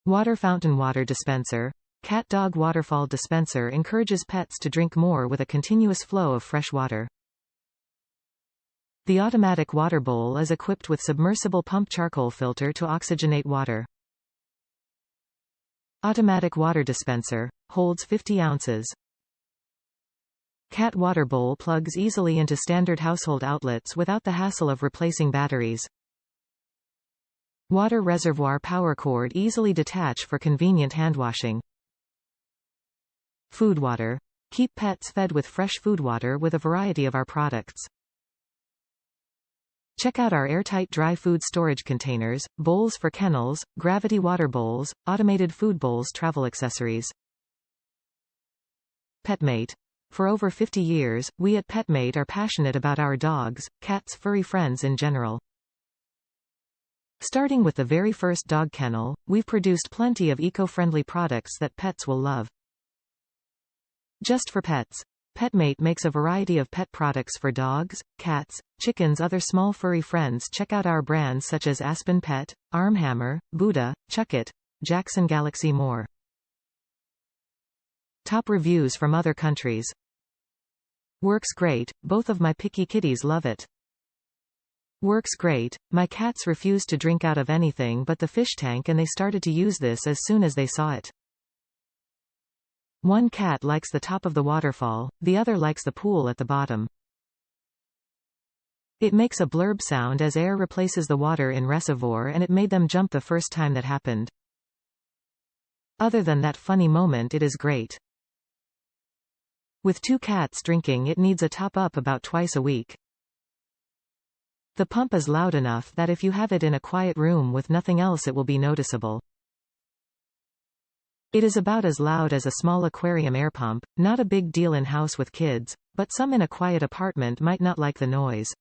Fountain water dispenser. Cat-dog waterfall dispenser encourages pets to drink more with a continuous flow of fresh water. The automatic water bowl is equipped with submersible pump charcoal filter to oxygenate water. Automatic water dispenser. Holds 50 ounces. Cat water bowl plugs easily into standard household outlets without the hassle of replacing batteries. Water reservoir power cord easily detach for convenient handwashing. Food water. Keep pets fed with fresh food water with a variety of our products. Check out our airtight dry food storage containers, bowls for kennels, gravity water bowls, automated food bowls, travel accessories. Petmate. For over 50 years, we at Petmate are passionate about our dogs, cats, furry friends in general. Starting with the very first dog kennel, we've produced plenty of eco-friendly products that pets will love. Just for pets. Petmate makes a variety of pet products for dogs, cats, chickens, other small furry friends. Check out our brands such as Aspen Pet, Armhammer, Buddha, Chuckit, Jackson Galaxy. More. Top reviews from other countries. Works great, both of my picky kitties love it. Works great, my cats refuse to drink out of anything but the fish tank and they started to use this as soon as they saw it. One cat likes the top of the waterfall, the other likes the pool at the bottom. It makes a blurb sound as air replaces the water in reservoir and it made them jump the first time that happened. Other than that funny moment, it is great. With 2 cats drinking, it needs a top-up about twice a week. The pump is loud enough that if you have it in a quiet room with nothing else it will be noticeable. It is about as loud as a small aquarium air pump, not a big deal in house with kids, but some in a quiet apartment might not like the noise.